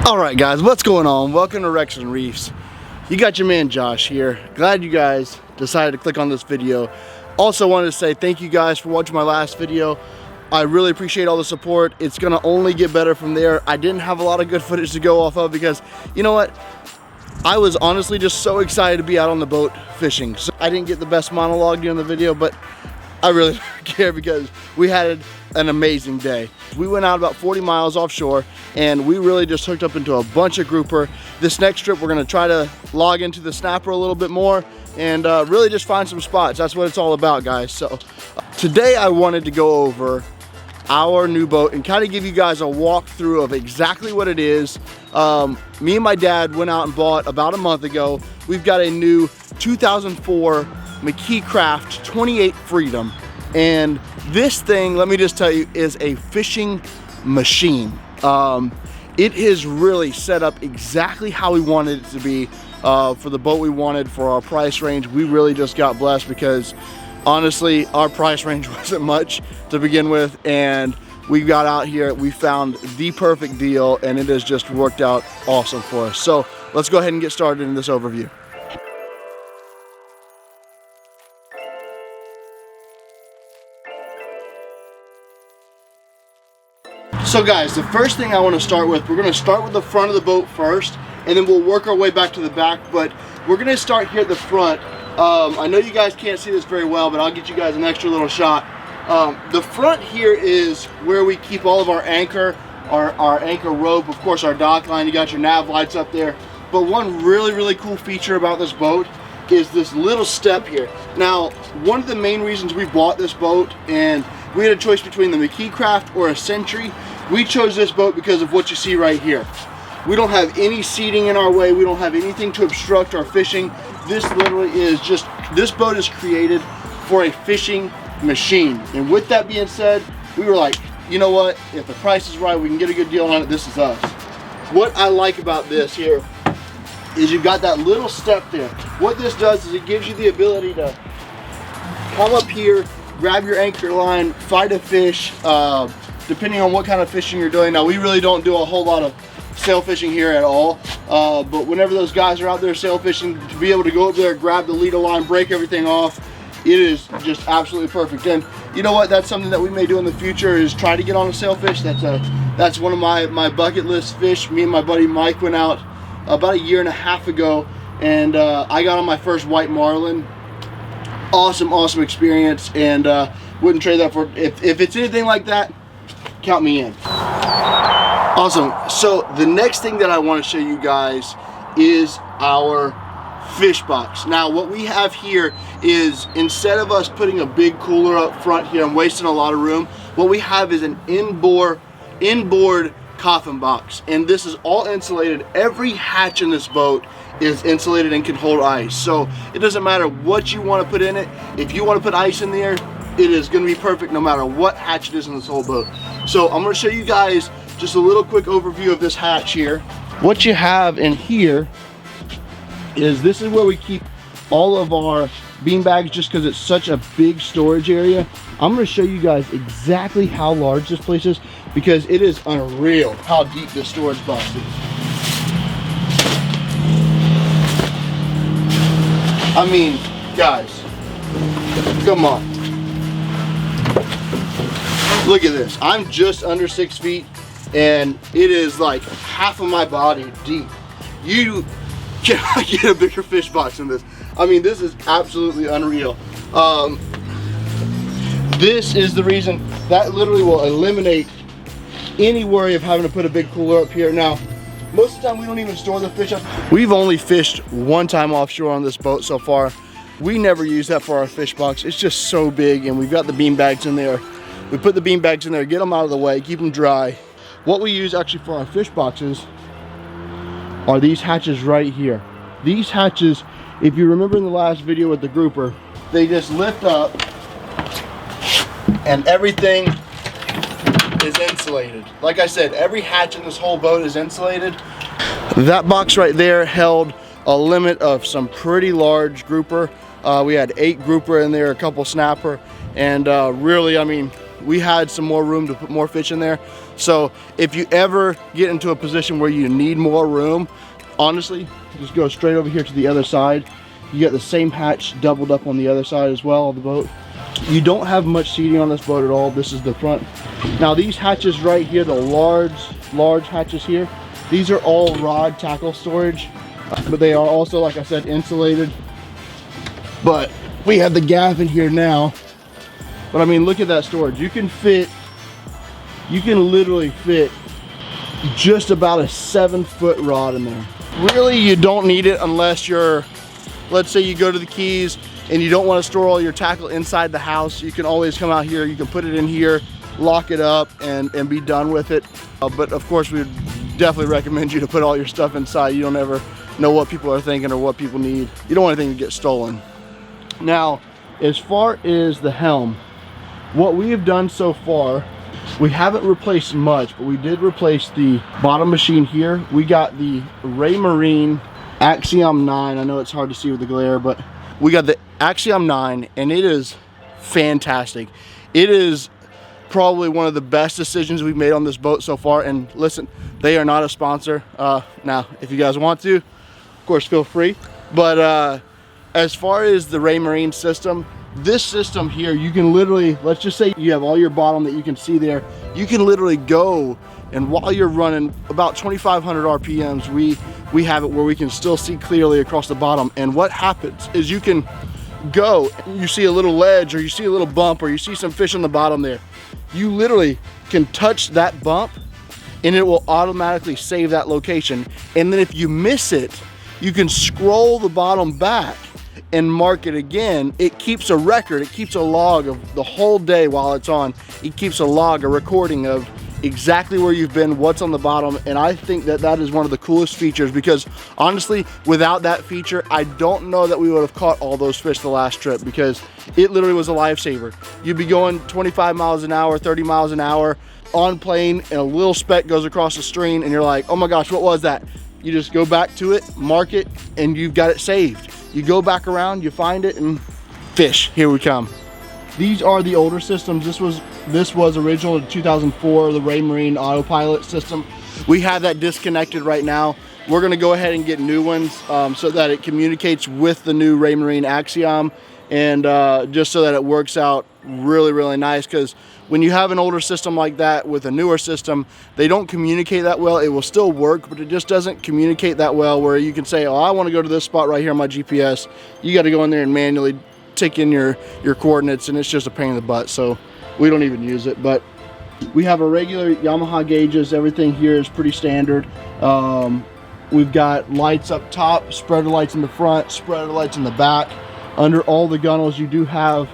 Alright guys, what's going on? Welcome to Wrecks and Reefs. You got your man Josh here. Glad you guys decided to click on this video. Also wanted to say thank you guys for watching my last video. I really appreciate all the support. It's gonna only get better from there. I didn't have a lot of good footage to go off of because, you know what? I was honestly just so excited to be out on the boat fishing. So I didn't get the best monologue during the video, but I really don't care because we had an amazing day. We went out about 40 miles offshore and we really just hooked up into a bunch of grouper. This next trip we're gonna try to log into the snapper a little bit more and really just find some spots. That's what it's all about, guys. So today I wanted to go over our new boat and kind of give you guys a walkthrough of exactly what it is. Me and my dad went out and bought about a month ago. We've got a new 2004 McKee Craft 28 Freedom, and this thing, let me just tell you, is a fishing machine. It is really set up exactly how we wanted it to be for the boat we wanted for our price range. We really just got blessed because honestly our price range wasn't much to begin with, and we got out here, we found the perfect deal, and it has just worked out awesome for us. So let's go ahead and get started in this overview. So guys, the first thing I want to start with, we're going to start with the front of the boat first, and then we'll work our way back to the back, but we're going to start here at the front. I know you guys can't see this very well, but I'll get you guys an extra little shot. The front here is where we keep all of our anchor, our anchor rope, of course our dock line, you got your nav lights up there. But one really cool feature about this boat is this little step here. Now, one of the main reasons we bought this boat, and we had a choice between the McKee Craft or a Century, we chose this boat because of what you see right here. We don't have any seating in our way. We don't have anything to obstruct our fishing. This literally is just, this boat is created for a fishing machine. And with that being said, we were like, you know what? If the price is right, we can get a good deal on it. This is us. What I like about this here is you've got that little step there. What this does is it gives you the ability to come up here, grab your anchor line, fight a fish, depending on what kind of fishing you're doing. Now, we really don't do a whole lot of sail fishing here at all, but whenever those guys are out there sail fishing, to be able to go up there, grab the leader line, break everything off, it is just absolutely perfect. And you know what, that's something that we may do in the future, is try to get on a sailfish. That's one of my bucket list fish. Me and my buddy Mike went out about a year and a half ago, and I got on my first white marlin. Awesome experience, and wouldn't trade that for, if it's anything like that, count me in. Awesome. So the next thing that I want to show you guys is our fish box. Now what we have here is, instead of us putting a big cooler up front here and wasting a lot of room, what we have is an inboard coffin box, and this is all insulated. Every hatch in this boat is insulated and can hold ice, so it doesn't matter what you want to put in it. If you want to put ice in there, it is going to be perfect no matter what hatch it is in this whole boat. So I'm going to show you guys just a little quick overview of this hatch here. What you have in here is, this is where we keep all of our bean bags, just because it's such a big storage area. I'm going to show you guys exactly how large this place is, because it is unreal how deep this storage box is. I mean, guys, come on. Look at this. I'm just under 6 feet, and it is like half of my body deep. You cannot get a bigger fish box than this. I mean, this is absolutely unreal. This is the reason that literally will eliminate any worry of having to put a big cooler up here. Now, most of the time we don't even store the fish up. We've only fished one time offshore on this boat so far. We never use that for our fish box. It's just so big, and we've got the bean bags in there. We put the bean bags in there, get them out of the way, keep them dry. What we use actually for our fish boxes are these hatches right here. These hatches, if you remember in the last video with the grouper, they just lift up and everything is insulated. Like I said, every hatch in this whole boat is insulated. That box right there held a limit of some pretty large grouper. We had 8 grouper in there, a couple snapper, and really, I mean, we had some more room to put more fish in there. So if you ever get into a position where you need more room, honestly, just go straight over here to the other side. You got the same hatch doubled up on the other side as well of the boat. You don't have much seating on this boat at all. This is the front. Now these hatches right here, the large hatches here, these are all rod tackle storage, but they are also, like I said, insulated. But we have the gaff in here now. But I mean, look at that storage. You can literally fit just about a 7-foot rod in there. Really, you don't need it unless you're, let's say you go to the Keys and you don't want to store all your tackle inside the house. You can always come out here, you can put it in here, lock it up, and be done with it. But of course, we would definitely recommend you to put all your stuff inside. You don't ever know what people are thinking or what people need. You don't want anything to get stolen. Now, as far as the helm, what we have done so far, we haven't replaced much, but we did replace the bottom machine here. We got the Raymarine Axiom 9. I know it's hard to see with the glare, but we got the Axiom 9, and it is fantastic. It is probably one of the best decisions we've made on this boat so far. And listen, they are not a sponsor. Now, if you guys want to, of course, feel free. But as far as the Raymarine system, this system here, you can literally, let's just say you have all your bottom that you can see there, you can literally go, and while you're running about 2,500 RPMs, we have it where we can still see clearly across the bottom. And what happens is you can go, you see a little ledge, or you see a little bump, or you see some fish on the bottom there. You literally can touch that bump and it will automatically save that location. And then if you miss it, you can scroll the bottom back and mark it again. It keeps a record, it keeps a log of the whole day while it's on. It keeps a log, a recording of exactly where you've been, what's on the bottom. And I think that that is one of the coolest features, because honestly, without that feature, I don't know that we would have caught all those fish the last trip, because it literally was a lifesaver. You'd be going 25 miles an hour, 30 miles an hour on plane, and a little speck goes across the screen and you're like, oh my gosh, what was that? You just go back to it, mark it, and you've got it saved. You go back around, you find it, and fish, here we come. These are the older systems. This was original in 2004, the Raymarine autopilot system. We have that disconnected right now. We're gonna go ahead and get new ones so that it communicates with the new Raymarine Axiom, and just so that it works out really, really nice. Because when you have an older system like that with a newer system, they don't communicate that well. It will still work, but it just doesn't communicate that well, where you can say, oh, I want to go to this spot right here on my GPS. You got to go in there and manually tick in your coordinates, and it's just a pain in the butt. So we don't even use it. But we have a regular Yamaha gauges. Everything here is pretty standard. We've got lights up top, spreader lights in the front, spreader lights in the back. Under all the gunnels, you do have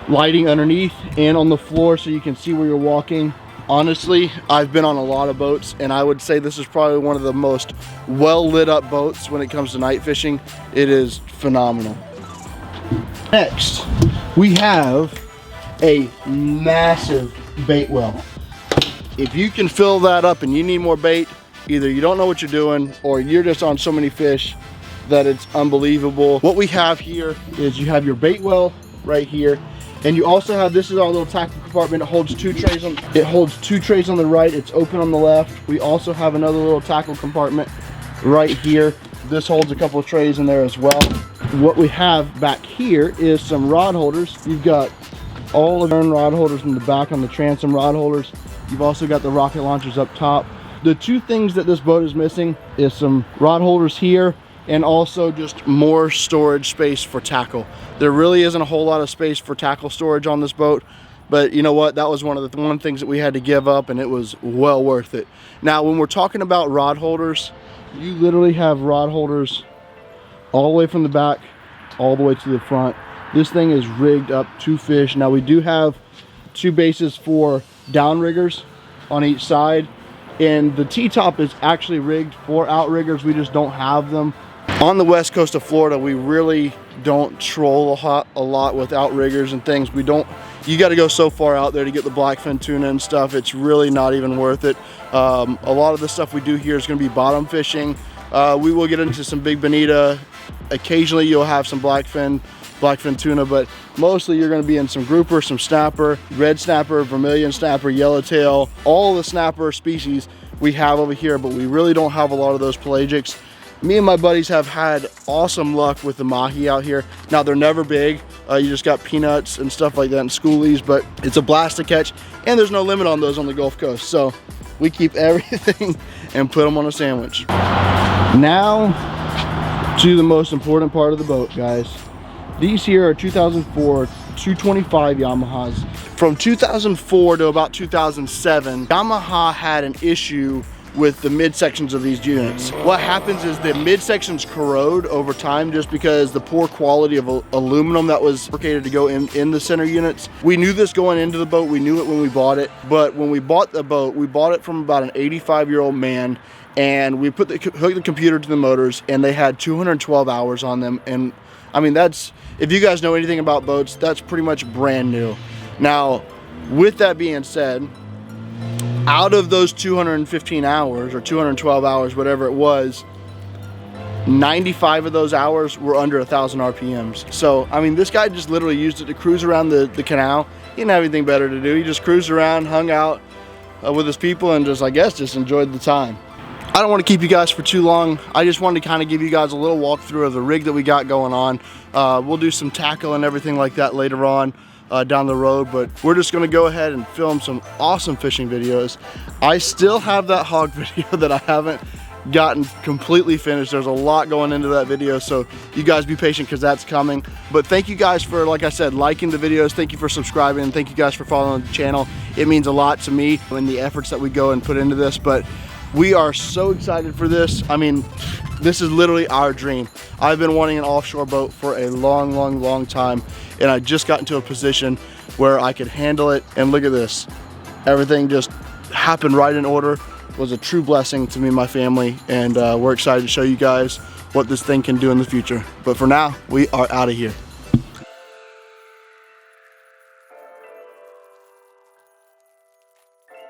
lighting underneath and on the floor, so you can see where you're walking. Honestly, I've been on a lot of boats, and I would say this is probably one of the most well lit up boats when it comes to night fishing. It is phenomenal. Next, we have a massive bait well. If you can fill that up and you need more bait, either you don't know what you're doing or you're just on so many fish that it's unbelievable. What we have here is you have your bait well right here, and you also have, this is our little tackle compartment. It holds two trays on the right, it's open on the left. We also have another little tackle compartment right here. This holds a couple of trays in there as well. What we have back here is some rod holders. You've got all of the rod holders in the back on the transom rod holders. You've also got the rocket launchers up top. The two things that this boat is missing is some rod holders here, and also just more storage space for tackle. There really isn't a whole lot of space for tackle storage on this boat, but you know what? That was one of the things that we had to give up, and it was well worth it. Now, when we're talking about rod holders, you literally have rod holders all the way from the back, all the way to the front. This thing is rigged up to fish. Now, we do have two bases for downriggers on each side, and the T-top is actually rigged for outriggers. We just don't have them. On the west coast of Florida, we really don't troll a lot with outriggers and things. You got to go so far out there to get the blackfin tuna and stuff. It's really not even worth it. A lot of the stuff we do here is going to be bottom fishing. We will get into some big bonita. Occasionally you'll have some blackfin blackfin tuna, but mostly you're gonna be in some grouper, some snapper, red snapper, vermilion snapper, yellowtail, all the snapper species we have over here, but we really don't have a lot of those pelagics. Me and my buddies have had awesome luck with the mahi out here. Now they're never big. You just got peanuts and stuff like that and schoolies, but it's a blast to catch, and there's no limit on those on the Gulf Coast. So we keep everything and put them on a sandwich. Now to the most important part of the boat, guys. These here are 2004 225 Yamahas. From 2004 to about 2007, Yamaha had an issue with the midsections of these units. What happens is the midsections corrode over time just because the poor quality of aluminum that was fabricated to go in the center units. We knew this going into the boat, we knew it when we bought it, but when we bought the boat, we bought it from about an 85-year-old man, and we hooked the computer to the motors, and they had 212 hours on them. And I mean, that's, if you guys know anything about boats, that's pretty much brand new. Now, with that being said, out of those 215 hours or 212 hours, whatever it was, 95 of those hours were under 1,000 RPMs. So, I mean, this guy just literally used it to cruise around the canal. He didn't have anything better to do. He just cruised around, hung out with his people, and just, I guess, just enjoyed the time. I don't want to keep you guys for too long. I just wanted to kind of give you guys a little walkthrough of the rig that we got going on. We'll do some tackle and everything like that later on down the road, but we're just going to go ahead and film some awesome fishing videos. I still have that hog video that I haven't gotten completely finished. There's a lot going into that video, so you guys be patient because that's coming. But thank you guys for, like I said, liking the videos. Thank you for subscribing, and thank you guys for following the channel. It means a lot to me and the efforts that we go and put into this, but we are so excited for this. I mean, this is literally our dream. I've been wanting an offshore boat for a long time, and I just got into a position where I could handle it. And look at this. Everything just happened right in order. It was a true blessing to me and my family, and we're excited to show you guys what this thing can do in the future. But for now, we are out of here.